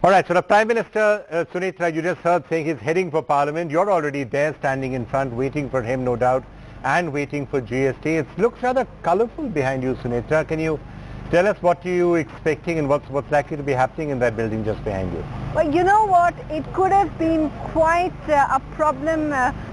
All right, so the Prime Minister, Sunitra, you just heard saying he's heading for Parliament. You're already there standing in front, waiting for him, no doubt, and waiting for GST. It looks rather colourful behind you, Sunitra. Can you tell us what you expecting and what's likely to be happening in that building just behind you? Well, you know what? It could have been quite a problem,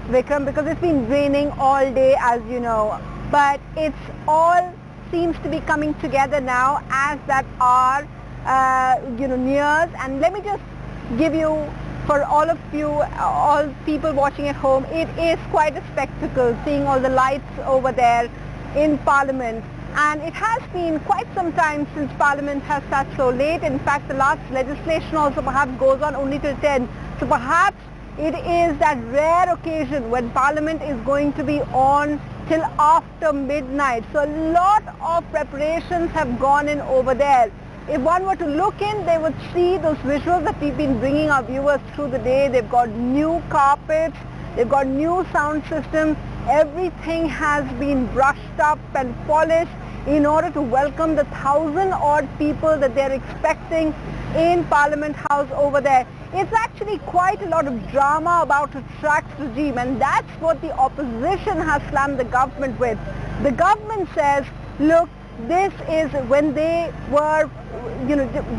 Vikram, because it's been raining all day, as you know. But it's all seems to be coming together now as that hour nears. And let me just give you, for all of you, all people watching at home, it is quite a spectacle seeing all the lights over there in Parliament. And it has been quite some time since Parliament has started so late. In fact, the last legislation also perhaps goes on only till 10. So perhaps it is that rare occasion when Parliament is going to be on till after midnight. So a lot of preparations have gone in over there. If one were to look in, they would see those visuals that we've been bringing our viewers through the day. They've got new carpets, they've got new sound systems. Everything has been brushed up and polished in order to welcome the 1,000-odd people that they're expecting in Parliament House over there. It's actually quite a lot of drama about a tax regime, and that's what the opposition has slammed the government with. The government says, look, this is when they were,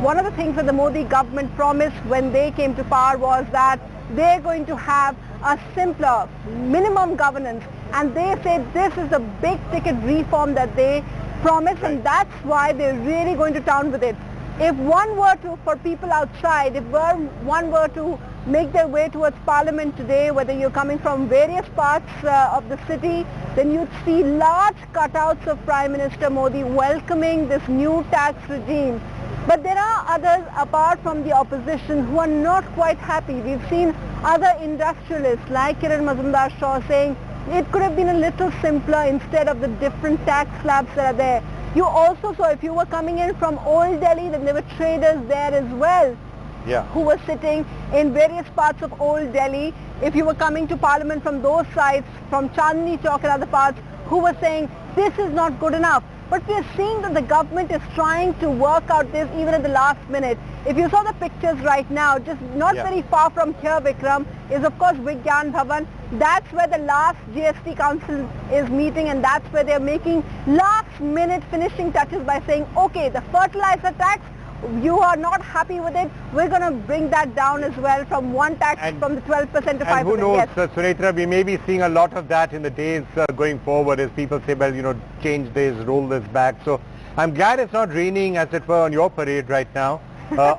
one of the things that the Modi government promised when they came to power was that they're going to have a simpler minimum governance, and they said this is the big ticket reform that they promised, and that's why they're really going to town with it. If one were to, for people outside, if one were to make their way towards Parliament today, whether you're coming from various parts of the city, then you'd see large cutouts of Prime Minister Modi welcoming this new tax regime. But there are others apart from the opposition who are not quite happy. We've seen other industrialists like Kiran Mazumdar-Shaw saying it could have been a little simpler instead of the different tax slabs that are there. You also saw, if you were coming in from Old Delhi, then there were traders there as well, who were sitting in various parts of Old Delhi. If you were coming to Parliament from those sides, from Chandni Chowk and other parts, who were saying this is not good enough. But we are seeing that the government is trying to work out this even at the last minute. If you saw the pictures right now, just not very far from here, Vikram, is of course Vigyan Bhavan. That's where the last GST Council is meeting, and that's where they're making last minute finishing touches by saying, okay, the fertilizer tax, you are not happy with it, we're going to bring that down as well from one tax from the 12% to 5%. And who knows, Sunitra, we may be seeing a lot of that in the days going forward as people say, well, change this, roll this back. So I'm glad it's not raining, as it were, on your parade right now.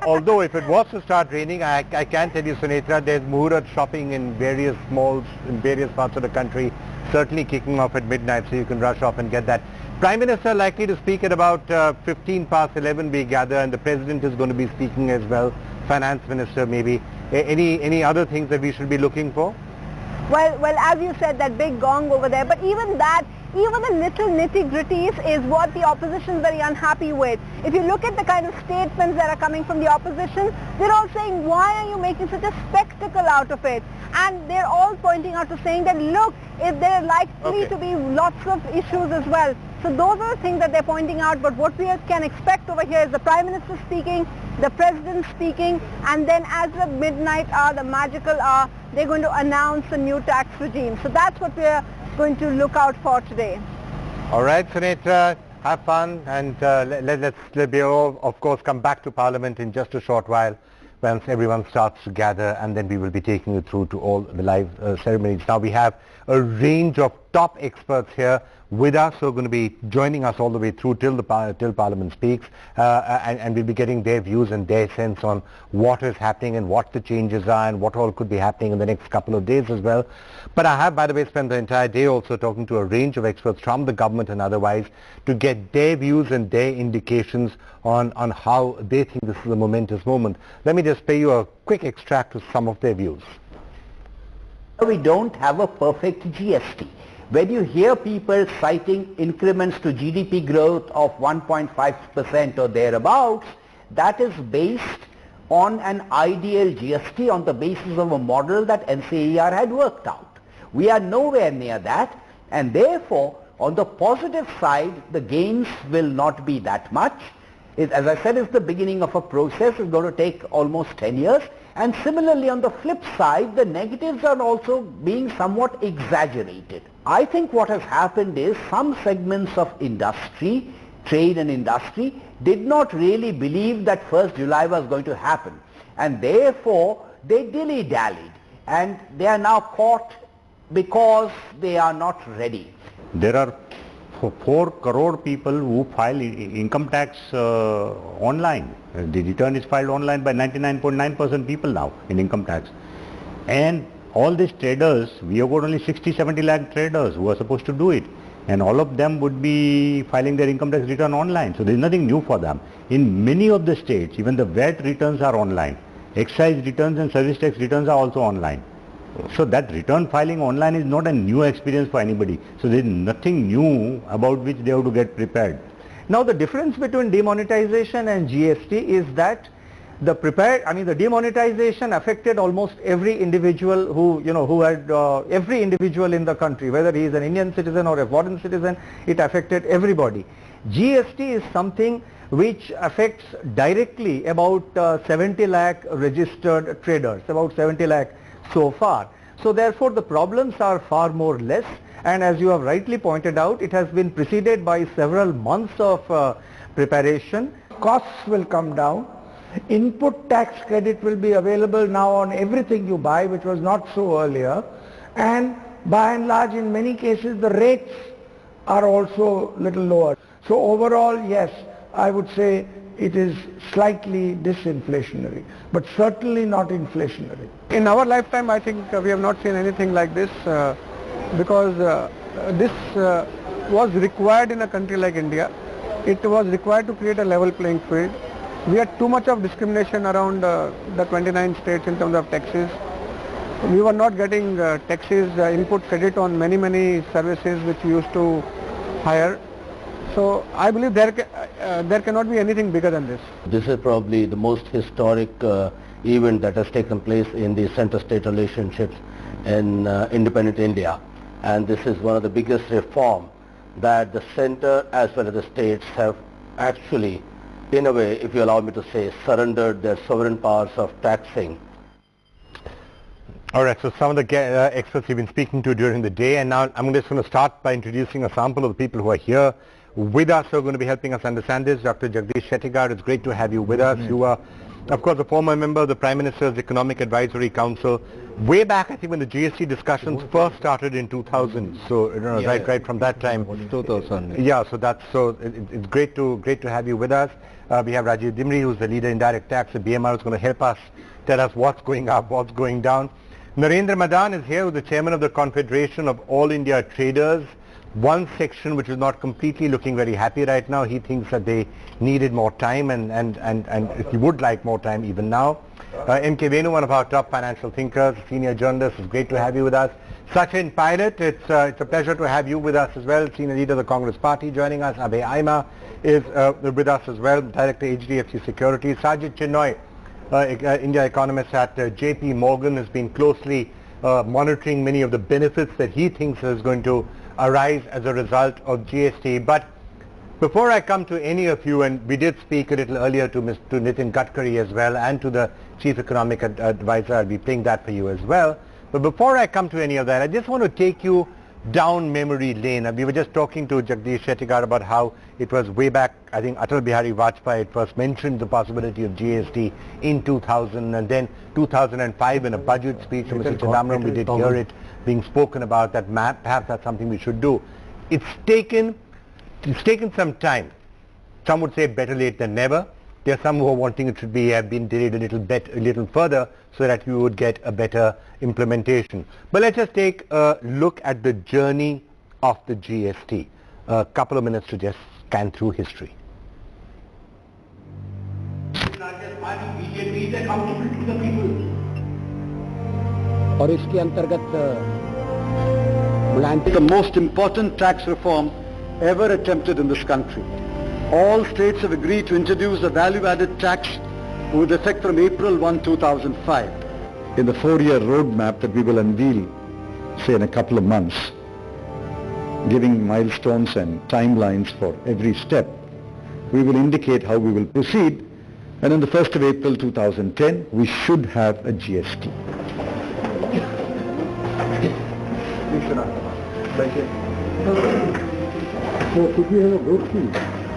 Although if it was to start raining, I can tell you, Sunitra, there's Muhurat shopping in various malls in various parts of the country, certainly kicking off at midnight, so you can rush off and get that. Prime Minister likely to speak at about 15 past 11, we gather, and the President is going to be speaking as well, Finance Minister maybe. Any other things that we should be looking for? Well, as you said, that big gong over there, but even that, even the little nitty-gritties is what the opposition is very unhappy with. If you look at the kind of statements that are coming from the opposition, they're all saying, why are you making such a spectacle out of it? And they're all pointing out to saying that, look, if there are likely to be lots of issues as well. So those are the things that they're pointing out, but what we can expect over here is the Prime Minister speaking, the President speaking, and then as the midnight hour, the magical hour, they're going to announce a new tax regime. So that's what we're going to look out for today. All right, Sunitra, have fun, and let's of course come back to Parliament in just a short while once everyone starts to gather, and then we will be taking you through to all the live ceremonies. Now we have a range of top experts here with us who are going to be joining us all the way through till Parliament speaks, and we'll be getting their views and their sense on what is happening and what the changes are and what all could be happening in the next couple of days as well. But I have, by the way, spent the entire day also talking to a range of experts from the government and otherwise to get their views and their indications on how they think this is a momentous moment. Let me just play you a quick extract of some of their views. We don't have a perfect GST. When you hear people citing increments to GDP growth of 1.5% or thereabouts, that is based on an ideal GST on the basis of a model that NCER had worked out. We are nowhere near that, and therefore on the positive side the gains will not be that much. As I said, it's the beginning of a process. It's going to take almost 10 years. And similarly, on the flip side, the negatives are also being somewhat exaggerated. I think what has happened is some segments of industry, trade and industry, did not really believe that 1st July was going to happen. And therefore, they dilly-dallied. And they are now caught because they are not ready. There are 4 crore people who file income tax online. The return is filed online by 99.9% people now in income tax. And all these traders, we have got only 60-70 lakh traders who are supposed to do it. And all of them would be filing their income tax return online. So there is nothing new for them. In many of the states, even the VAT returns are online. Excise returns and service tax returns are also online. So that return filing online is not a new experience for anybody. So there is nothing new about which they have to get prepared. Now the difference between demonetization and GST is that the demonetization affected almost every individual every individual in the country, whether he is an Indian citizen or a foreign citizen, it affected everybody. GST is something which affects directly about 70 lakh registered traders, about 70 lakh so far. So therefore the problems are far more less, and as you have rightly pointed out, it has been preceded by several months of preparation. Costs will come down. Input tax credit will be available now on everything you buy, which was not so earlier, and by and large in many cases the rates are also little lower. So overall, yes, I would say it is slightly disinflationary, but certainly not inflationary. In our lifetime, I think we have not seen anything like this because this was required in a country like India. It was required to create a level playing field. We had too much of discrimination around the 29 states in terms of taxes. We were not getting taxes, input credit on many services which we used to hire. So I believe there cannot be anything bigger than this. This is probably the most historic event that has taken place in the center-state relationships in independent India. And this is one of the biggest reform that the center as well as the states have actually, in a way, if you allow me to say, surrendered their sovereign powers of taxing. All right, so some of the experts you've been speaking to during the day, and now I'm just going to start by introducing a sample of the people who are here with us, who are going to be helping us understand this. Dr. Jagdish Shettigar, it's great to have you with us. You are, of course, a former member of the Prime Minister's Economic Advisory Council. Way back, I think, when the GST discussions first started in 2000. So, right from that time. 2000. Yeah, so it's great to have you with us. We have Rajeev Dimri, who's the leader in Indirect Tax at BMR, who's going to help us tell us what's going up, what's going down. Narendra Madan is here, who's the chairman of the Confederation of All India Traders. One section which is not completely looking very happy right now. He thinks that they needed more time and he would like more time even now. M.K. Venu, one of our top financial thinkers, senior journalist, it's great to have you with us. Sachin Pilot, it's a pleasure to have you with us as well, senior leader of the Congress Party joining us. Abhay Aima is with us as well, director HDFC Securities. Sajid Chinoy, India economist at JP Morgan, has been closely monitoring many of the benefits that he thinks is going to arise as a result of GST. But before I come to any of you, and we did speak a little earlier to Nitin Gadkari as well, and to the Chief Economic Advisor, I'll be playing that for you as well. But before I come to any of that, I just want to take you down memory lane. We were just talking to Jagdish Shettigar about how it was way back, I think Atal Bihari Vajpayee first mentioned the possibility of GST in 2000, and then 2005 in a budget speech from Mr. Chidambaram, we did hear it being spoken about that perhaps that's something we should do. It's taken some time. Some would say better late than never. There are some who are wanting it should have been delayed a little further so that we would get a better implementation. But let's just take a look at the journey of the GST. A couple of minutes to just scan through history. और इसके अंतर्गत the most important tax reform ever attempted in this country. All states have agreed to introduce a value-added tax with effect from April 1, 2005. In the 4-year roadmap that we will unveil, say in a couple of months, giving milestones and timelines for every step, we will indicate how we will proceed, and on the 1st of April 2010, we should have a GST.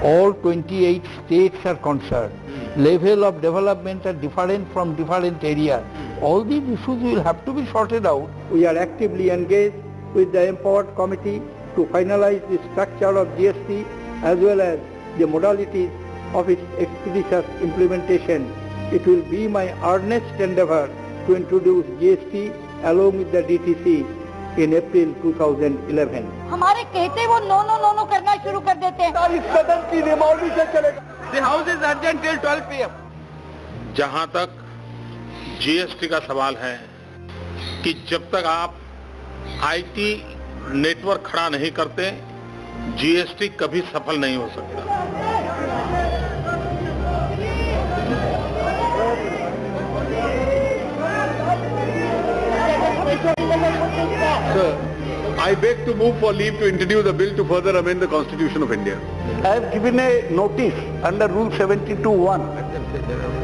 All 28 states are concerned. Level of development are different from different areas. All these issues will have to be sorted out. We are actively engaged with the Empowered Committee to finalize the structure of GST as well as the modalities of its expeditious implementation. It will be my earnest endeavor to introduce GST along with the DTC in April 2011. हमारे कहते वो no no no no करना शुरू कर देते हैं। इस सदन की रिमॉल्वी से चलेगा। The house is urgent till 12 p.m. जहां तक जीएसटी का सवाल है कि जब तक आप आईटी नेटवर्क खड़ा नहीं करते, जीएसटी कभी सफल नहीं हो सकता। Sir, I beg to move for leave to introduce a bill to further amend the Constitution of India. I have given a notice under Rule 72(1)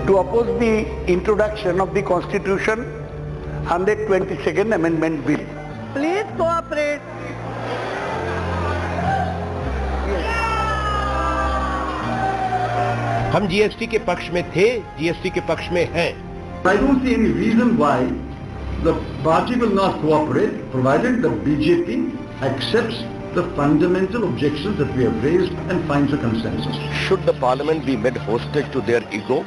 to oppose the introduction of the Constitution 122nd Amendment Bill. Please cooperate. हम GST के पक्ष में थे, GST के पक्ष में हैं। I don't see any reason why the party will not cooperate, provided the BJP accepts the fundamental objections that we have raised and finds a consensus. Should the parliament be made hostage to their ego?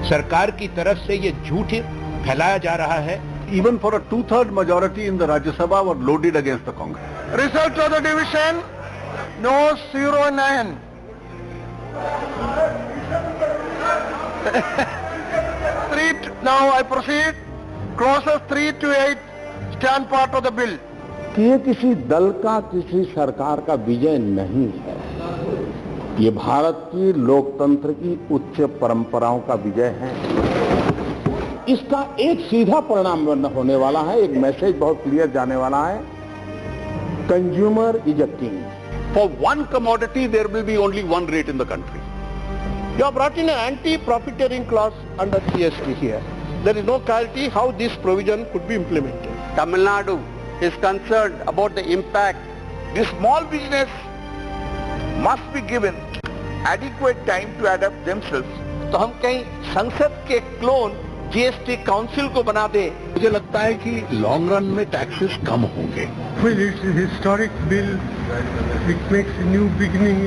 सरकार की तरफ से ये झूठ फैलाया जा रहा है। Even for a 2/3 majority in the Rajya Sabha were loaded against the Congress. Result of the division, no 09. Now I proceed. Clauses 3 to 8 stand part of the bill. ये किसी दल का, किसी सरकार का विजय नहीं है। ये भारत की लोकतंत्र की उच्च परंपराओं का विजय है। इसका एक सीधा परिणाम होने वाला है, एक मैसेज बहुत क्लियर जाने वाला है, consumer is a king. For one commodity, there will be only one rate in the country. You have brought in an anti-profiteering clause under GST here. There is no clarity how this provision could be implemented. Tamil Nadu is concerned about the impact. The small business must be given adequate time to adapt themselves. तो हम कहीं संसद के clone GST council को बना दे। मुझे लगता है कि लॉन्ग रन में टैक्सेस कम होंगे। Well, it's a historic bill. It makes a new beginning.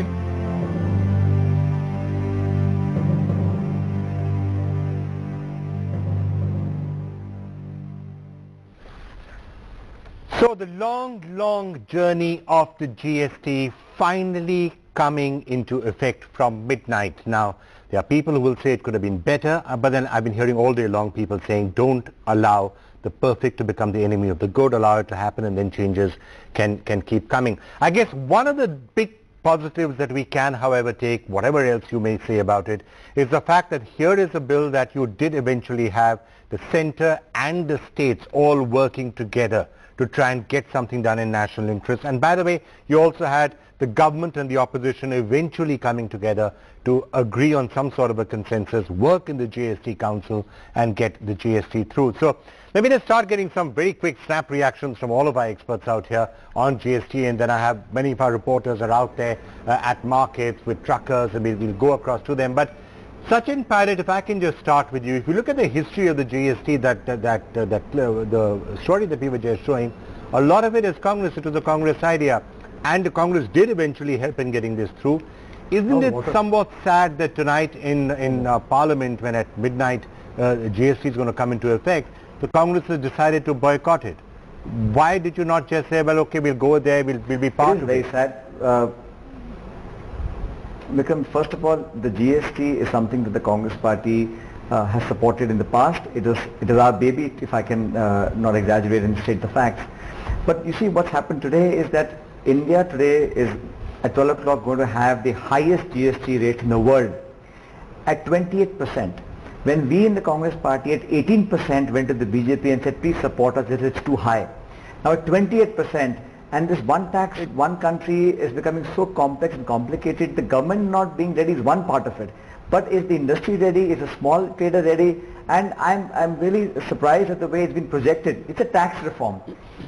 So the long journey of the GST finally coming into effect from midnight. Now, there are people who will say it could have been better, but then I've been hearing all day long people saying don't allow the perfect to become the enemy of the good, allow it to happen and then changes can keep coming. I guess one of the big positives that we can, however, take, whatever else you may say about it, is the fact that here is a bill that you did eventually have the centre and the states all working together to try and get something done in national interest. And by the way, you also had the government and the opposition eventually coming together to agree on some sort of a consensus, work in the GST Council and get the GST through. So let me just start getting some very quick snap reactions from all of our experts out here on GST, and then I have many of our reporters are out there at markets with truckers, and we'll go across to them. But Sachin Pirate, if I can just start with you, if you look at the history of the GST, the story that we were just showing, a lot of it is Congress. It was a Congress idea, and the Congress did eventually help in getting this through. Isn't it somewhat sad that tonight in Parliament, when at midnight GST is going to come into effect, the Congress has decided to boycott it? Why did you not just say, well, okay, we'll go there, we'll be part of it? It is very sad. Because first of all, the GST is something that the Congress party has supported in the past. It is our baby, if I can not exaggerate and state the facts. But you see, what's happened today is that India today is at 12 o'clock going to have the highest GST rate in the world at 28%. When we in the Congress party at 18% went to the BJP and said, please support us, it's too high. Now at 28%, And this one tax, one country is becoming so complex and complicated. The government not being ready is one part of it. But is the industry ready? Is a small trader ready? And I'm really surprised at the way it's been projected. It's a tax reform.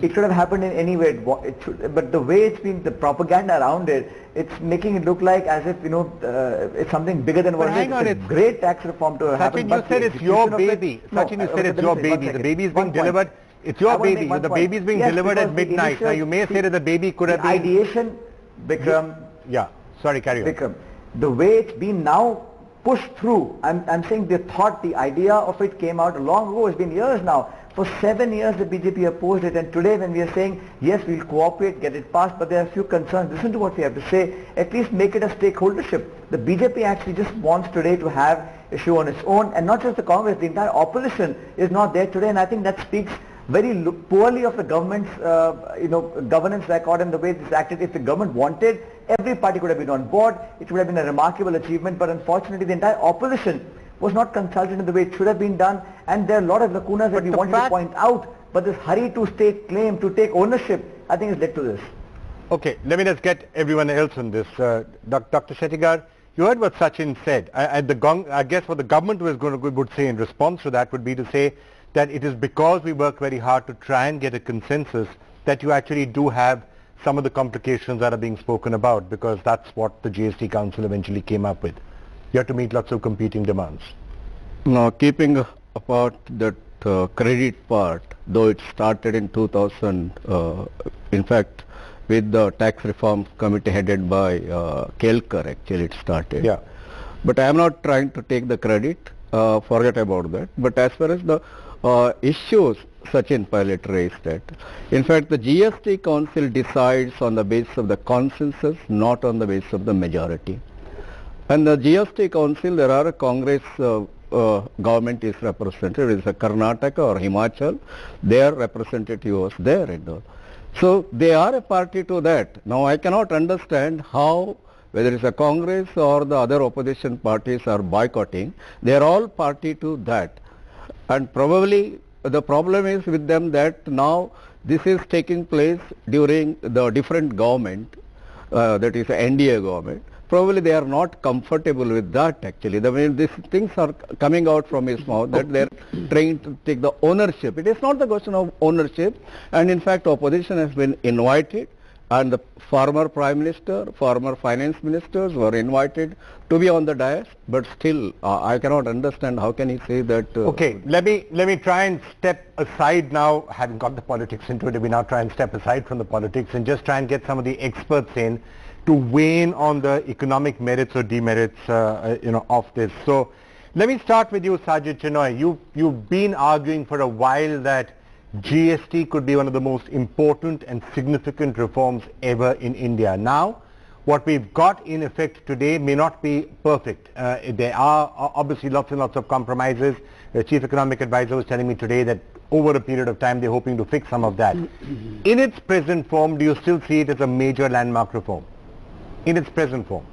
It should have happened in any way. But the way it's been, the propaganda around it, it's making it look like as if, it's something bigger than what it is. It's a great tax reform to happen. Sachin, you said it's your baby. Sachin, you said it's your baby. The baby is being delivered. It's your baby. The baby is being delivered at midnight. Now you may say that the baby could have been... Ideation, Vikram. Yeah, sorry, carry on. Vikram, the way it's been now pushed through, I'm saying the thought, the idea of it came out long ago. It's been years now. For 7 years the BJP opposed it, and today when we are saying yes, we'll cooperate, get it passed, but there are a few concerns. Listen to what we have to say. At least make it a stakeholdership. The BJP actually just wants today to have issue on its own, and not just the Congress, the entire opposition is not there today, and I think that speaks very poorly of the government's governance record and the way this acted. If the government wanted, every party could have been on board. It would have been a remarkable achievement, but unfortunately the entire opposition was not consulted in the way it should have been done, and there are a lot of lacunas that we wanted to point out, but this hurry to stake claim, to take ownership, I think has led to this. Okay, let me just get everyone else on this. Dr. Shettigar, you heard what Sachin said. I guess what the government would say in response to that would be to say that it is because we work very hard to try and get a consensus that you actually do have some of the complications that are being spoken about, because that's what the GST Council eventually came up with. You have to meet lots of competing demands. Now, keeping apart that credit part, though it started in 2000, in fact, with the tax reform committee headed by Kelkar, actually it started. Yeah. But I am not trying to take the credit, forget about that. But as far as the issues Sachin Pilot raised that, in fact, the GST Council decides on the basis of the consensus, not on the basis of the majority. And the GST Council, there are a Congress government is represented, it is a Karnataka or Himachal, their representative was there and all. So they are a party to that. Now I cannot understand how, whether it's a Congress or the other opposition parties are boycotting, they are all party to that. And probably the problem is with them that now this is taking place during the different government, that is NDA government. Probably they are not comfortable with that actually. I mean, these things are coming out from his mouth that they are trying to take the ownership. It is not the question of ownership, and in fact opposition has been invited, and the former Prime Minister, former Finance Ministers were invited to be on the dais, but still I cannot understand how can he say that... Okay, let me try and step aside now, having got the politics into it, we now try and step aside from the politics and just try and get some of the experts in to weigh in on the economic merits or demerits of this. So let me start with you, Sajid Chinoy. You've been arguing for a while that GST could be one of the most important and significant reforms ever in India. Now, what we've got in effect today may not be perfect. There are obviously lots and lots of compromises. The Chief Economic Advisor was telling me today that over a period of time they're hoping to fix some of that. In its present form, do you still see it as a major landmark reform? In its present form?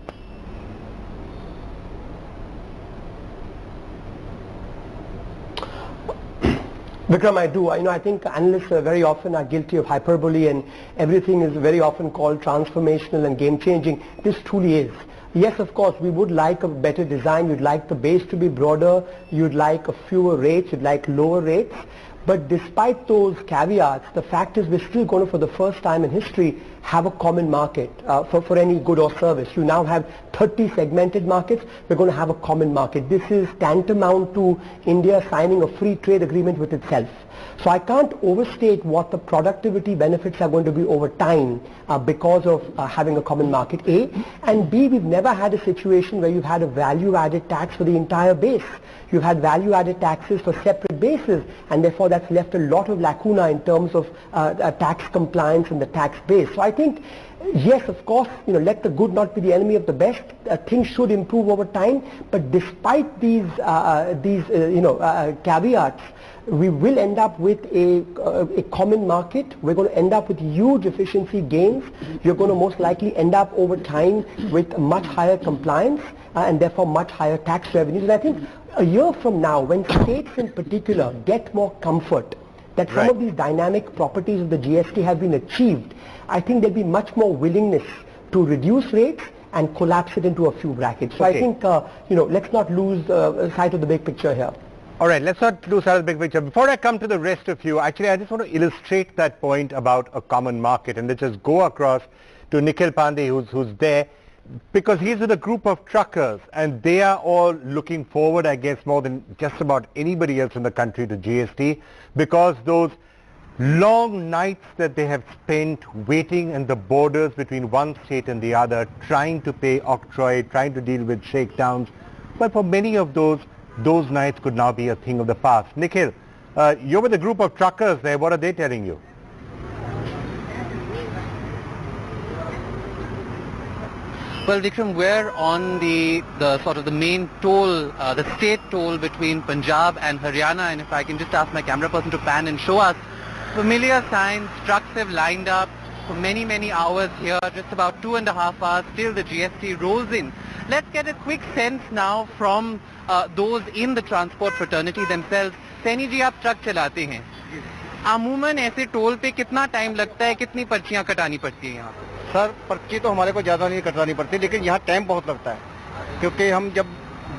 Vikram, I do. I think analysts very often are guilty of hyperbole, and everything is very often called transformational and game-changing. This truly is. Yes, of course, we would like a better design. You'd like the base to be broader. You'd like fewer rates. You'd like lower rates. But despite those caveats, the fact is we're still going to, for the first time in history, have a common market for any good or service. You now have 30 segmented markets. We're going to have a common market. This is tantamount to India signing a free trade agreement with itself. So I can't overstate what the productivity benefits are going to be over time because of having a common market, A. And B, we've never had a situation where you've had a value-added tax for the entire base. You've had value-added taxes for separate bases, and therefore that's left a lot of lacuna in terms of tax compliance and the tax base. So I think, yes, of course, let the good not be the enemy of the best. Things should improve over time, but despite these caveats, we will end up with a common market. We're going to end up with huge efficiency gains. You're going to most likely end up over time with much higher compliance and therefore much higher tax revenues. And I think a year from now, when states in particular get more comfort that some of these dynamic properties of the GST have been achieved, I think there'll be much more willingness to reduce rates and collapse it into a few brackets. So I think, let's not lose sight of the big picture here. All right, let's not lose sight of the big picture. Before I come to the rest of you, actually I just want to illustrate that point about a common market, and let's just go across to Nikhil Pandey, who's there, because he's with a group of truckers and they are all looking forward, I guess, more than just about anybody else in the country to GST, because those long nights that they have spent waiting in the borders between one state and the other, trying to pay octroi, trying to deal with shakedowns, well, for many of those nights could now be a thing of the past. Nikhil, you're with a group of truckers there. What are they telling you? Well, Vikram, we're on the sort of the main toll, the state toll between Punjab and Haryana, and if I can just ask my camera person to pan and show us, familiar signs, trucks have lined up for many, many hours here, just about 2.5 hours till the GST rolls in. Let's get a quick sense now from those in the transport fraternity themselves. Saini ji, आप truck चलाते हैं, अमूमन ऐसे toll पे कितना time लगता है, कितनी पर्चियां कटानी पड़ती है यहाँ पे? सर, पर्ची तो हमारे को ज़्यादा नहीं कटवानी पड़ती, लेकिन यहाँ टाइम बहुत लगता है, क्योंकि हम जब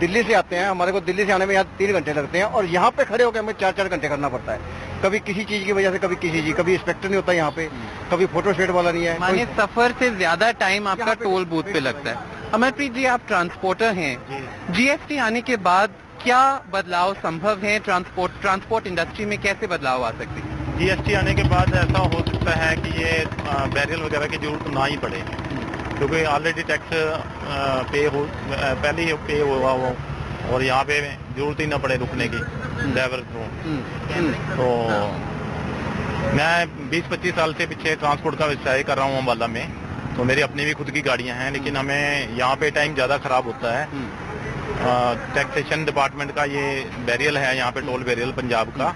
दिल्ली से आते हैं, हमारे को दिल्ली से आने में यहाँ 3 घंटे लगते हैं, और यहाँ पे खड़े होकर हमें 4-4 घंटे करना पड़ता है, कभी किसी चीज़ की वजह से, कभी किसी चीज़, कभी इंस्पेक्टर नहीं होता यहाँ पे, कभी फोटो स्टेट वाला नहीं है। माने सफर से ज्यादा टाइम आपका टोल बूथ पे लगता है। अमरप्रीत जी, आप ट्रांसपोर्टर हैं, GST आने के बाद क्या बदलाव संभव है ट्रांसपोर्ट इंडस्ट्री में, कैसे बदलाव आ सकते हैं? GST आने के बाद ऐसा हो सकता है कि ये बैरियर वगैरह की जरूरत ना ही पड़े, क्योंकि ऑलरेडी टैक्स पहले ही पे हुआ हो और यहाँ पे जरूरत ही ना पड़े रुकने की ड्राइवर को। तो मैं 20-25 साल से पीछे ट्रांसपोर्ट का व्यवसाय कर रहा हूँ अम्बाला में, तो मेरी अपनी भी खुद की गाड़ियाँ हैं, लेकिन हमें यहाँ पे टाइम ज़्यादा ख़राब होता है। टैक्सेशन डिपार्टमेंट का ये बैरियल है यहाँ पे, टोल बैरियल पंजाब का,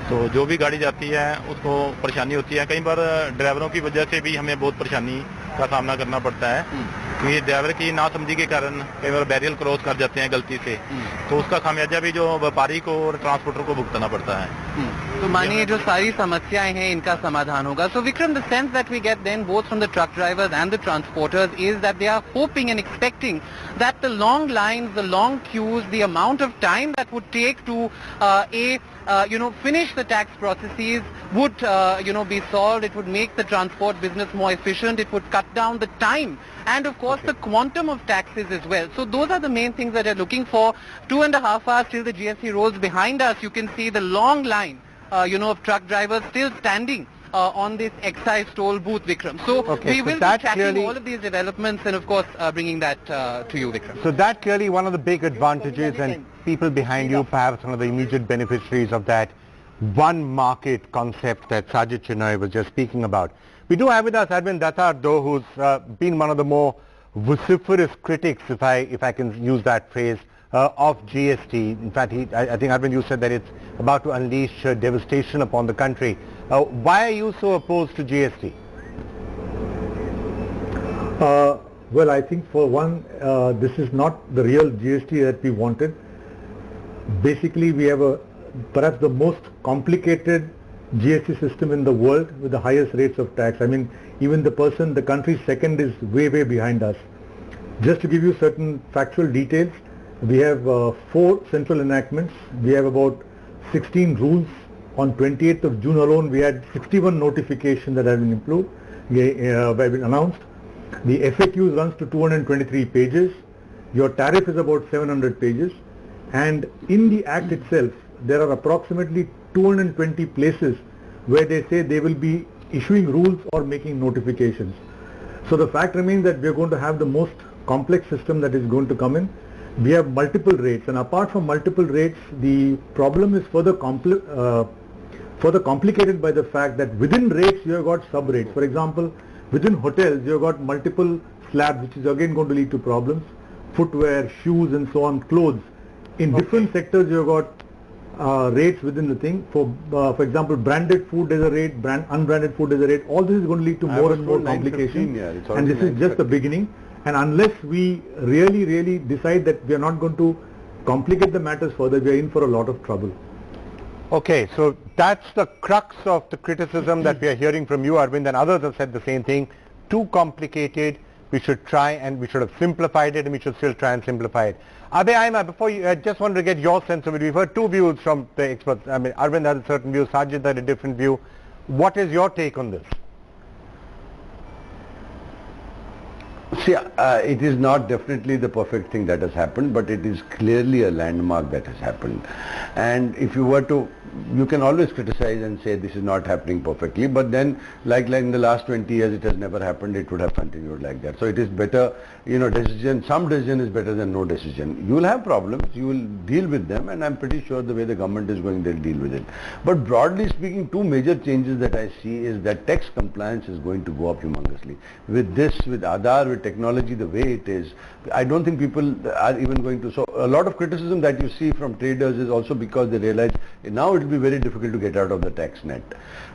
तो जो भी गाड़ी जाती है उसको परेशानी होती है। कई बार ड्राइवरों की वजह से भी हमें बहुत परेशानी का सामना करना पड़ता है, क्योंकि ड्राइवर की नासमझी के कारण कई बार बैरियल क्रॉस कर जाते हैं गलती से, तो उसका खामियाजा भी जो व्यापारी को और ट्रांसपोर्टर को भुगतना पड़ता है। तो मानिए जो सारी समस्याएं हैं इनका समाधान होगा। So Vikram, the sense that we get then both from the truck drivers and the transporters is that they are hoping and expecting that the long lines, the long queues, the amount of time that would take to finish the tax processes would be solved. It would make the transport business more efficient. It would cut down the time and of course the quantum of taxes as well. So those are the main things that they're looking for. 2.5 hours till the GST rolls behind us. You can see the long line of truck drivers still standing on this excise toll booth, Vikram. So we will be tracking all of these developments and of course bringing that to you, Vikram. So that clearly one of the big advantages, and people behind you perhaps one of the immediate beneficiaries of that one market concept that Sajid Chinoy was just speaking about. We do have with us Arvind Datar, though, who's been one of the more vociferous critics, if I can use that phrase, of GST. In fact, I think, Arvind, you said that it's about to unleash devastation upon the country. Why are you so opposed to GST? Well, I think for one, this is not the real GST that we wanted. Basically, we have perhaps the most complicated GST system in the world with the highest rates of tax. I mean, even the country's second is way behind us. Just to give you certain factual details, we have 4 central enactments. We have about 16 rules. On 28th of June alone, we had 61 notifications that have been announced. The FAQs runs to 223 pages. Your tariff is about 700 pages. And in the Act itself, there are approximately 220 places where they say they will be issuing rules or making notifications. So the fact remains that we are going to have the most complex system that is going to come in. We have multiple rates, and apart from multiple rates, the problem is further complicated by the fact that within rates you have got sub-rates. For example, within hotels you have got multiple slabs, which is again going to lead to problems. Footwear, shoes and so on, clothes. In different sectors you have got rates within the thing. For example, branded food is a rate, unbranded food is a rate. All this is going to lead to more and more complications, and this is just the beginning. And unless we really decide that we are not going to complicate the matters further, we are in for a lot of trouble. Okay, so that's the crux of the criticism that we are hearing from you, Arvind, and others have said the same thing. Too complicated. We should try and we should have simplified it, and we should still try and simplify it. Abhay Aima, before you, I just wanted to get your sense of it. We've heard two views from the experts. I mean, Arvind had a certain view, Sajid had a different view. What is your take on this? See, it is not definitely the perfect thing that has happened, but it is clearly a landmark that has happened. And if you were to, you can always criticize and say this is not happening perfectly, but then like in the last 20 years it has never happened, it would have continued like that. So it is better, you know, some decision is better than no decision. You will have problems, you will deal with them, and I'm pretty sure the way the government is going, they'll deal with it. But broadly speaking, two major changes that I see is that tax compliance is going to go up humongously. With this, with Aadhaar, with technology the way it is, I don't think people are even going to. So a lot of criticism that you see from traders is also because they realize now it will be very difficult to get out of the tax net.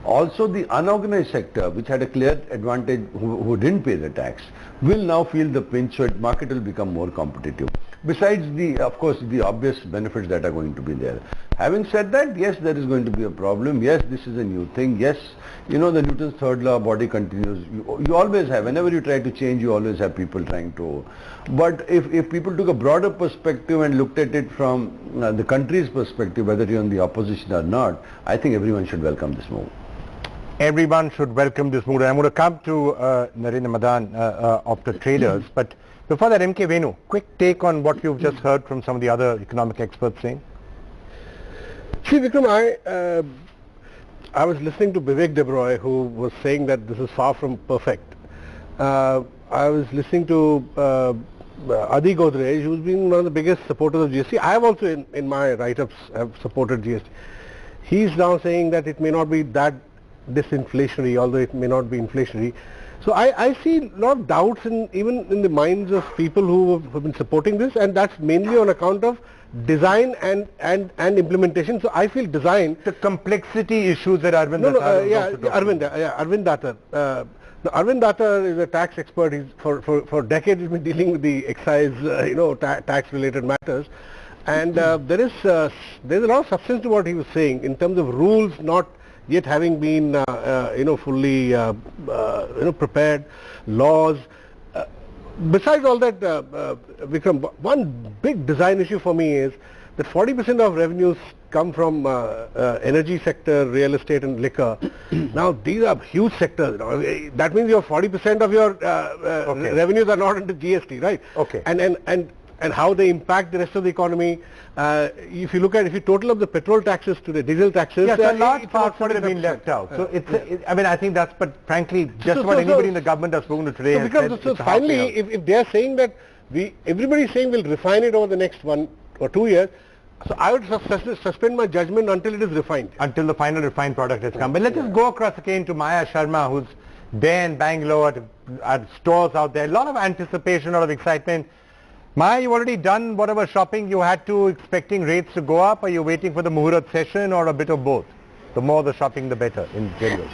Also the unorganized sector, which had a clear advantage, who didn't pay the tax, will now feel the pinch, so market will become more competitive. Besides the, of course, the obvious benefits that are going to be there. Having said that, yes, there is going to be a problem. Yes, this is a new thing. Yes, you know, the Newton's third law, body continues. You always have, whenever you try to change, you always have people trying to. But if people took a broader perspective and looked at it from the country's perspective, whether you're in the opposition or not, I think everyone should welcome this move. Everyone should welcome this move. I'm going to come to Narendra Madan of the traders, but before that, M.K. Venu, quick take on what you've just heard from some of the other economic experts saying. See, Vikram, I was listening to Vivek Debroy, who was saying that this is far from perfect. I was listening to Adi Godrej, who's been one of the biggest supporters of GST. I have also, in my write-ups, have supported GST. He's now saying that it may not be that disinflationary, although it may not be inflationary. So I see a lot of doubts even in the minds of people who have been supporting this, and that's mainly on account of design and implementation. So I feel design, the complexity issues that Arvind Arvind Datar. Arvind Datar is a tax expert. He's for decades he's been dealing with the excise tax related matters, and there's a lot of substance to what he was saying in terms of rules not yet having been fully prepared, laws. Besides all that, Vikram, one big design issue for me is that 40% of revenues come from energy sector, real estate and liquor. Now these are huge sectors. That means your 40% of your revenues are not under GST, right? Okay. And how they impact the rest of the economy. If you total up the petrol taxes today, diesel taxes, yes, a large part would have been left out. So I mean, I think that's, but frankly, just what anybody in the government has spoken to today has said. So finally, if they are saying that everybody is saying we'll refine it over the next 1 or 2 years, so I would suspend my judgment until it is refined. Until the final refined product has come. But let's just go across again to Maya Sharma, who's there in Bangalore at stores out there. A lot of anticipation, a lot of excitement. Maya, you've already done whatever shopping you had to, expecting rates to go up? Are you waiting for the Muhurat session or a bit of both? The more the shopping, the better in general.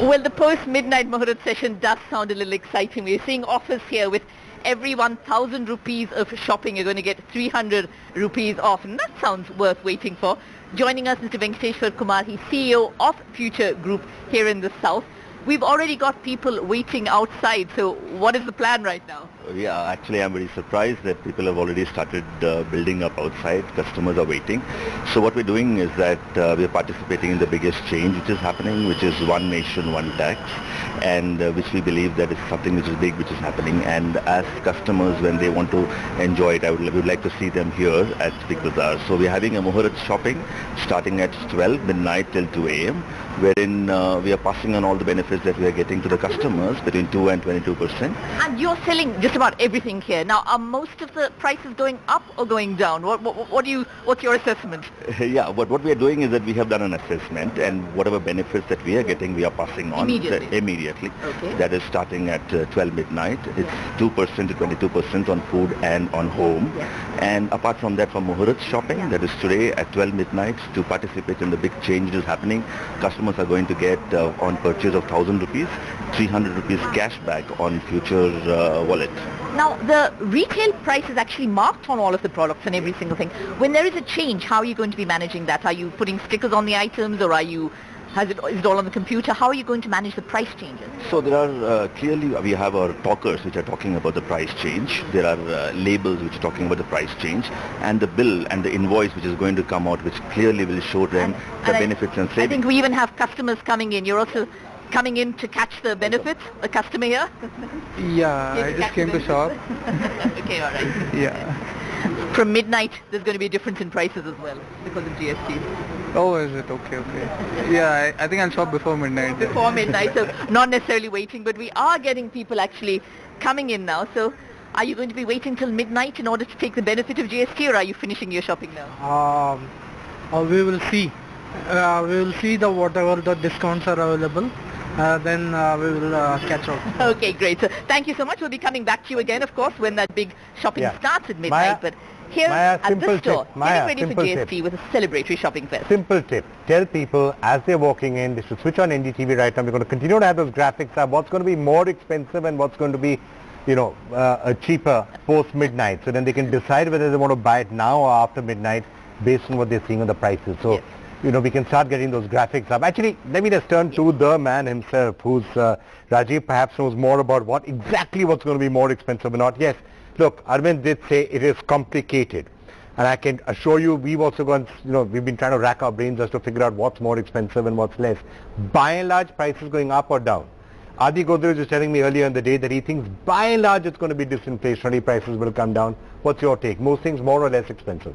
Well, the post-midnight Muhurat session does sound a little exciting. We're seeing offers here with every 1,000 rupees of shopping, you're going to get 300 rupees off. And that sounds worth waiting for. Joining us, Mr. Venkateshwar Kumar, he's CEO of Future Group here in the South. We've already got people waiting outside, so what is the plan right now? Yeah, actually I'm very surprised that people have already started building up outside. Customers are waiting. So what we're doing is that we're participating in the biggest change which is happening, which is one nation, one tax, and which we believe that is something which is big, which is happening. And as customers, when they want to enjoy it, we would like to see them here at Big Bazaar. So we're having a Muhurat shopping starting at 12 midnight till 2 a.m. wherein we are passing on all the benefits that we are getting to the customers between 2 and 22%. And you're selling just about everything here. Now, are most of the prices going up or going down? What's your assessment? Yeah, what we are doing is that we have done an assessment, and whatever benefits that we are getting, we are passing on immediately. immediately. That is starting at 12 midnight. It's 2% to 22% on food and on home. And apart from that, for Muhurat shopping, that is today at 12 midnight, to participate in the big changes happening, customers are going to get on purchase of 1,000 rupees, 300 rupees cash back on future wallet. Now, the retail price is actually marked on all of the products and every single thing. When there is a change, how are you going to be managing that? Are you putting stickers on the items, or is it all on the computer? How are you going to manage the price changes? So there are clearly, we have our talkers which are talking about the price change. There are labels which are talking about the price change, and the bill and the invoice which is going to come out, which clearly will show them the benefits and savings. I think we even have customers coming in. You're also coming in to catch the benefits, a customer here? Yeah, I just came to shop. Okay, all right. Yeah. From midnight, there's going to be a difference in prices as well because of GST. Oh, is it? Okay, okay. Yeah, I think I'll shop before midnight. Before midnight, so not necessarily waiting, but we are getting people actually coming in now. So are you going to be waiting till midnight in order to take the benefit of GST, or are you finishing your shopping now? We will see. We will see whatever the discounts are available. Then we will catch up. Okay, great. So thank you so much. We'll be coming back to you again, of course, when that big shopping starts at midnight. But here at the store, getting ready for GST with a celebratory shopping fest. Simple tip. Tell people as they're walking in, they should switch on NDTV right now. We're going to continue to have those graphics up. What's going to be more expensive and what's going to be, cheaper post midnight. So then they can decide whether they want to buy it now or after midnight based on what they're seeing on the prices. So. Yes. We can start getting those graphics up. Actually, let me just turn to the man himself, who's Rajeev perhaps knows more about what's going to be more expensive or not. Yes, look, Arvind did say it is complicated. And I can assure you, we've also gone, we've been trying to rack our brains as to figure out what's more expensive and what's less. By and large, prices going up or down. Adi Godrej was telling me earlier in the day that he thinks by and large it's going to be disinflationary, prices will come down. What's your take? Most things more or less expensive?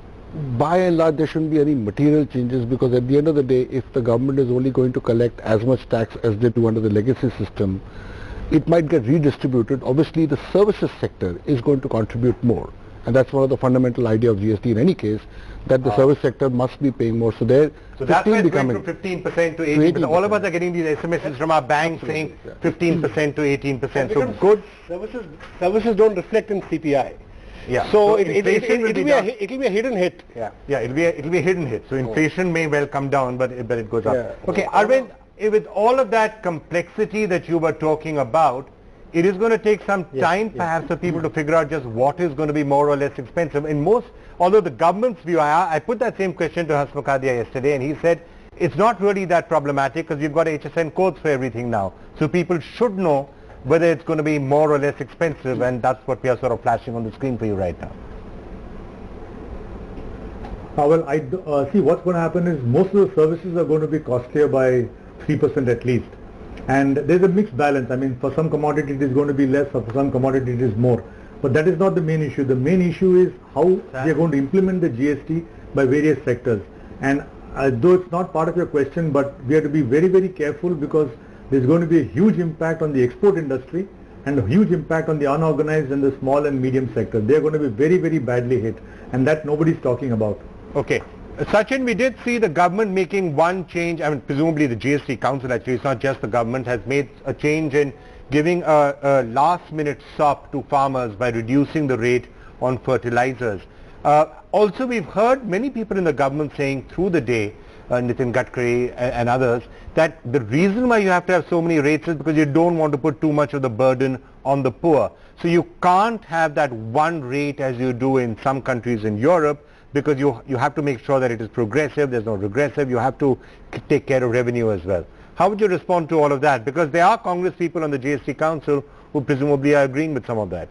By and large, there shouldn't be any material changes, because at the end of the day, if the government is only going to collect as much tax as they do under the legacy system, it might get redistributed. Obviously, the services sector is going to contribute more. And that's one of the fundamental idea of GST in any case, that the service sector must be paying more. So that's why it's going from 15% to 18%. All of us are getting these SMSs from our bank saying 15% to 18%. So goods, services don't reflect in CPI. Yeah. So it'll be a hidden hit. Yeah, it'll be a hidden hit. So inflation may well come down, but it goes up. Yeah. Okay, Arvind, with all of that complexity that you were talking about, it is going to take some time perhaps for people to figure out just what is going to be more or less expensive. In most, although the government's view, I put that same question to Hasmukh Adia yesterday, and he said it's not really that problematic because we've got HSN codes for everything now. So people should know whether it's going to be more or less expensive, and that's what we are sort of flashing on the screen for you right now. Well, see what's going to happen is most of the services are going to be costlier by 3% at least. And there's a mixed balance. I mean, for some commodity it is going to be less, or for some commodity it is more. But that is not the main issue. The main issue is how we are going to implement the GST by various sectors. And though it's not part of your question, but we have to be very, very careful, because there's going to be a huge impact on the export industry and a huge impact on the unorganized and the small and medium sector. They're going to be very, very badly hit, and that nobody's talking about. Okay. Sachin, we did see the government making one change. I mean, presumably the GST Council, actually, it's not just the government, has made a change in giving a last-minute sop to farmers by reducing the rate on fertilizers. Also, we've heard many people in the government saying through the day, Nitin Gadkari and others, that the reason why you have to have so many rates is because you don't want to put too much of the burden on the poor. So you can't have that one rate as you do in some countries in Europe, because you have to make sure that it is progressive, there's no regressive, you have to take care of revenue as well. How would you respond to all of that? Because there are Congress people on the GST Council who presumably are agreeing with some of that.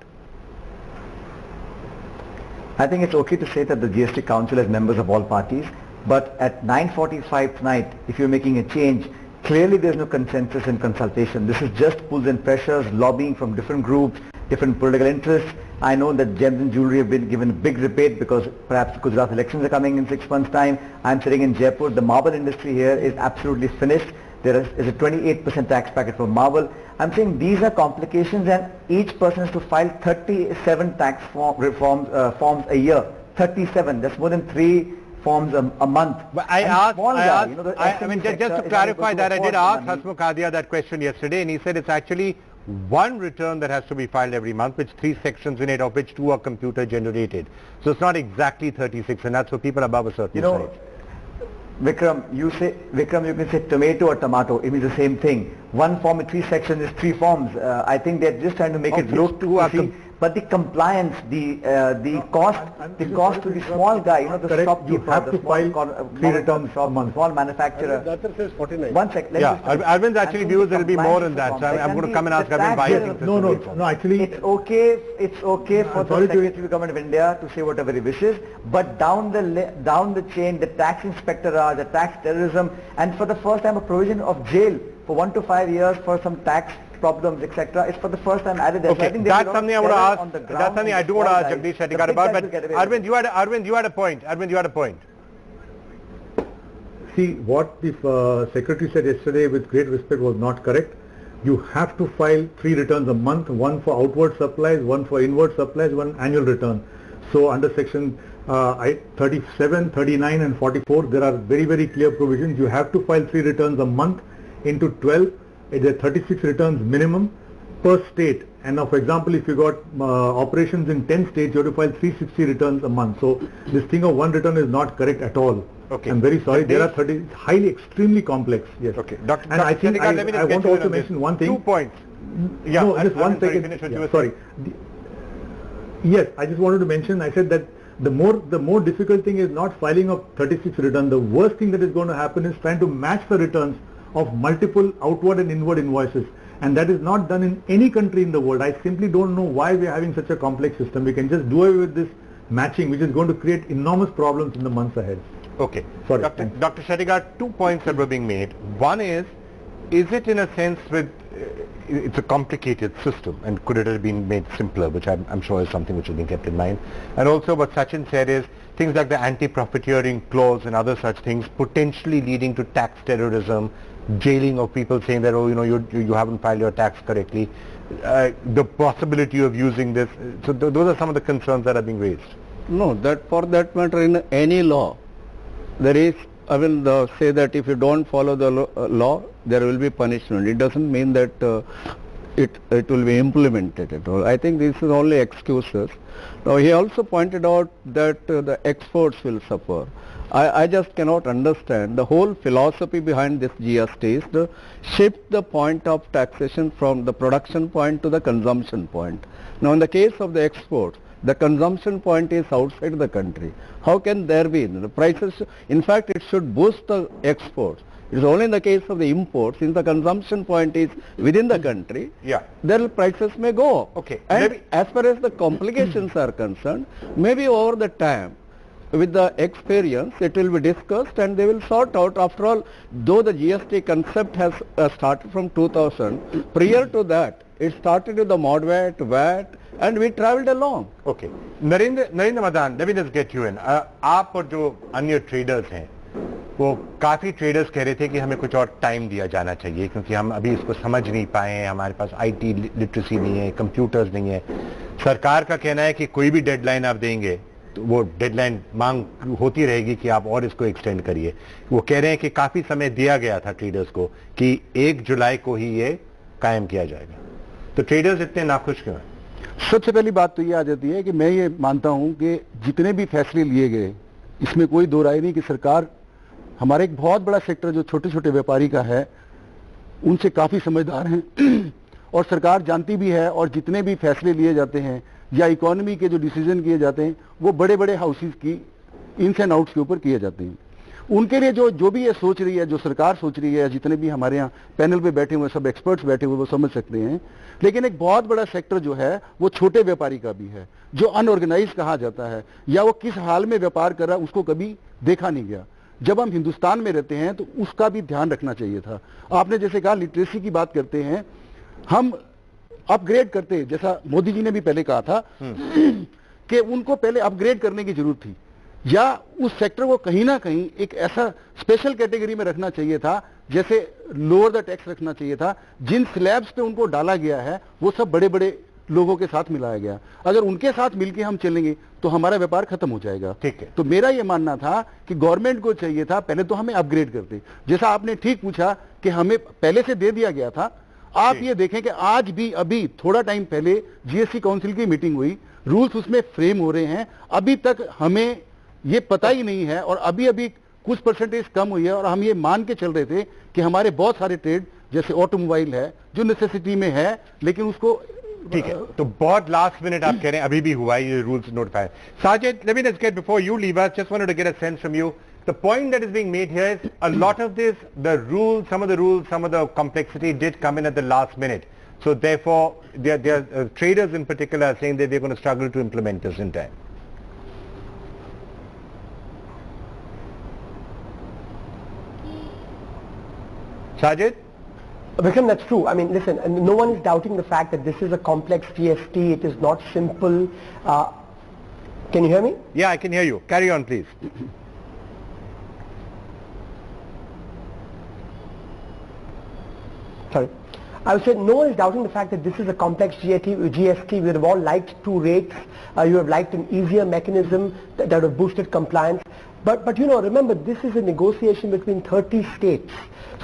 I think it's okay to say that the GST Council has members of all parties, but at 9:45 tonight, if you're making a change, clearly there's no consensus and consultation. This is just pulls and pressures, lobbying from different groups, different political interests. I know that gems and jewelry have been given a big rebate because perhaps Gujarat elections are coming in 6 months' time. I'm sitting in Jaipur. The marble industry here is absolutely finished. There is a 28% tax bracket for marble. I'm saying these are complications, and each person has to file 37 tax forms a year. 37. That's more than 3 forms a month. But I mean, just to clarify that, I did ask Hasmukh Adia that question yesterday, and he said it's actually one return that has to be filed every month, with 3 sections in it, of which 2 are computer generated. So it's not exactly 36, and that's for people above a certain size. Vikram, you can say tomato or tomato. It means the same thing. One form with 3 sections is 3 forms. I think they're just trying to make it look but the compliance, the cost to the small guy, the shopkeeper, you have to file 3 returns a month. Small manufacturer. That says 49. One sec. Arvind's actually views will be more than that. So I'm going to come and ask Arvind why you think No, actually. It's okay for the Secretary of Government of India to say whatever he wishes, but down the chain, the tax inspectorate, the tax terrorism, and for the first time a provision of jail for 1 to 5 years for some tax problems, etc. It's for the first time added there. Okay, so I think that's something I want to ask. That's something I do want to ask Jagdish Shettikar about. But Arvind, you had a point. Arvind, you had a point. See, what the Secretary said yesterday, with great respect, was not correct. You have to file 3 returns a month, 1 for outward supplies, 1 for inward supplies, 1 annual return. So under section 37, 39 and 44, there are very, very clear provisions. You have to file 3 returns a month into 12. It's a 36 returns minimum per state. And now, for example, if you got operations in 10 states, you have to file 360 returns a month. So this thing of 1 return is not correct at all. Okay. I'm very sorry. There are 30. It's highly, extremely complex. Yes. Okay. And I think I want to also mention one thing. 2 points. Yeah. No, just one second. Sorry. Yes, I just wanted to mention. I said that the more difficult thing is not filing of 36 returns. The worst thing that is going to happen is trying to match the returns of multiple outward and inward invoices, and that is not done in any country in the world. I simply don't know why we are having such a complex system. We can just do away with this matching, which is going to create enormous problems in the months ahead. Okay. Sorry. Dr. Shettikar, 2 points that were being made. One is it in a sense it's a complicated system, and could it have been made simpler, which I'm sure is something which has been kept in mind. And also what Sachin said is things like the anti-profiteering clause and other such things potentially leading to tax terrorism, jailing of people saying that, you haven't filed your tax correctly, the possibility of using this. So those are some of the concerns that are being raised. No, that for that matter, in any law, there is, I will say that if you don't follow the law, there will be punishment. It doesn't mean that it will be implemented at all. I think this is only excuses. Now he also pointed out that the exports will suffer. I just cannot understand. The whole philosophy behind this GST is to shift the point of taxation from the production point to the consumption point. Now in the case of the exports, the consumption point is outside the country. How can there be the prices? In fact, it should boost the exports. It is only in the case of the imports, since the consumption point is within the country, their prices may go up. Okay. And as far as the complications are concerned, maybe over the time, with the experience, it will be discussed and they will sort out. After all, though the GST concept has started from 2000, prior to that, it started with the mod VAT, and we travelled along. Okay. Narendra Madan, let me just get you in. आप और जो अन्य traders हैं, वो काफ़ी traders कह रहे थे कि हमें कुछ और टाइम दिया जाना चाहिए, क्योंकि हम अभी इसको समझ नहीं पाए, हमारे पास IT लिटरेसी नहीं है, कंप्यूटर्स नहीं है. सरकार का कहना है कि कोई भी डेडलाइन आप देंगे तो वो डेडलाइन मांग होती रहेगी कि आप और इसको एक्सटेंड करिए. वो कह रहे हैं कि काफ़ी समय दिया गया था ट्रेडर्स को कि 1 जुलाई को ही ये कायम किया जाएगा. तो ट्रेडर्स इतने नाखुश क्यों हैं? सबसे पहली बात तो ये आ जाती है कि मैं ये मानता हूं कि जितने भी फैसले लिए गए, इसमें कोई दो राय नहीं कि सरकार, हमारा एक बहुत बड़ा सेक्टर जो छोटे छोटे व्यापारी का है, उनसे काफ़ी समझदार हैं और सरकार जानती भी है, और जितने भी फैसले लिए जाते हैं या इकोनॉमी के जो डिसीजन किए जाते हैं वो बड़े बड़े हाउसेस की इन्स एंड आउट्स के ऊपर किए जाते हैं. उनके लिए जो भी ये सोच रही है, जो सरकार सोच रही है, जितने भी हमारे यहाँ पैनल पे बैठे हुए सब एक्सपर्ट्स बैठे हुए वो समझ सकते हैं. लेकिन एक बहुत बड़ा सेक्टर जो है वो छोटे व्यापारी का भी है, जो अनऑर्गेनाइज कहा जाता है, या वो किस हाल में व्यापार कर रहा है उसको कभी देखा नहीं गया. जब हम हिंदुस्तान में रहते हैं तो उसका भी ध्यान रखना चाहिए था. आपने जैसे कहा लिटरेसी की बात करते हैं, हम अपग्रेड करते, जैसा मोदी जी ने भी पहले कहा था कि उनको पहले अपग्रेड करने की जरूरत थी, या उस सेक्टर को कहीं ना कहीं एक ऐसा स्पेशल कैटेगरी में रखना चाहिए था, जैसे लोअर द टैक्स रखना चाहिए था. जिन स्लैब्स पे उनको डाला गया है वो सब बड़े बड़े लोगों के साथ मिलाया गया। अगर उनके साथ मिलके हम चलेंगे तो हमारा व्यापार खत्म हो जाएगा। ठीक है। तो मेरा ये मानना था कि गवर्नमेंट को चाहिए था पहले तो हमें अपग्रेड करते, जैसा आपने ठीक पूछा कि हमें पहले से दे दिया गया था। आप ये देखें कि आज भी अभी थोड़ा टाइम पहले जीएसटी काउंसिल की मीटिंग हुई, रूल्स उसमें फ्रेम हो रहे हैं, अभी तक हमें ये पता ही नहीं है और अभी अभी कुछ परसेंटेज कम हुई है और हम ये मान के चल रहे थे कि हमारे बहुत सारे ट्रेड जैसे ऑटोमोबाइल है जो नेसेसिटी में है लेकिन उसको ठीक है। तो बहुत लास्ट मिनट आप कह रहे हैं अभी भी हुआ ये rules notify. Sajid, let me just get before you leave us, just wanted to get a sense from you. The point that is being made here is a lot of this, the rules, some of the complexity did come in at the last minute. So therefore, there traders in particular are saying that they're going to struggle to implement this in time. Sajid? Vikram, that's true. I mean, listen, no one is doubting the fact that this is a complex GST. It is not simple. Can you hear me? Yeah, I can hear you. Carry on, please. Sorry. I would say no one is doubting the fact that this is a complex GST. We would have all liked two rates. You have liked an easier mechanism that would have boosted compliance. But you know, remember, this is a negotiation between 30 states.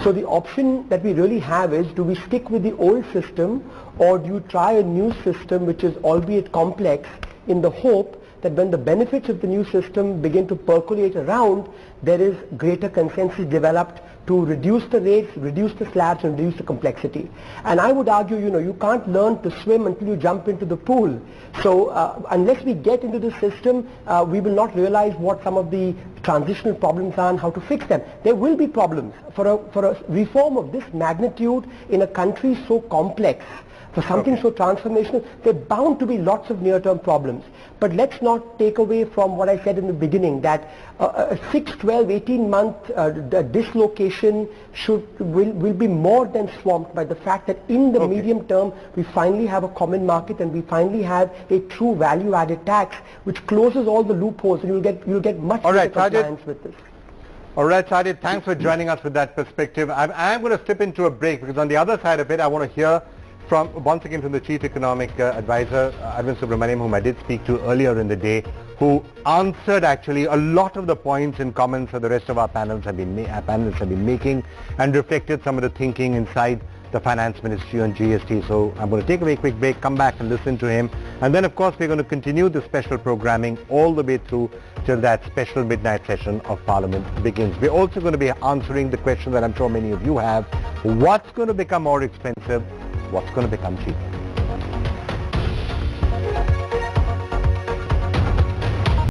So the option that we really have is, do we stick with the old system or do you try a new system which is albeit complex, in the hope that when the benefits of the new system begin to percolate around, there is greater consensus developed to reduce the rates, reduce the slabs and reduce the complexity. And I would argue, you know, you can't learn to swim until you jump into the pool. So unless we get into the system, we will not realize what some of the transitional problems are and how to fix them. There will be problems. For a reform of this magnitude in a country so complex, for something so transformational, there are bound to be lots of near-term problems. But let's not take away from what I said in the beginning, that a 6, 12, 18-month dislocation will be more than swamped by the fact that in the medium term, we finally have a common market and we finally have a true value-added tax which closes all the loopholes, and you'll get much better compliance with this. All right, Sajid, thanks for joining us with that perspective. I'm going to slip into a break because on the other side of it, I want to hear once again from the Chief Economic Advisor, Arvind Subramaniam, whom I did speak to earlier in the day, who answered actually a lot of the points and comments that the rest of our panelists have been making and reflected some of the thinking inside the Finance Ministry on GST. So I'm going to take a very quick break, come back and listen to him. And then, of course, we're going to continue the special programming all the way through till that special midnight session of Parliament begins. We're also going to be answering the question that I'm sure many of you have. What's going to become more expensive? What's going to become cheaper?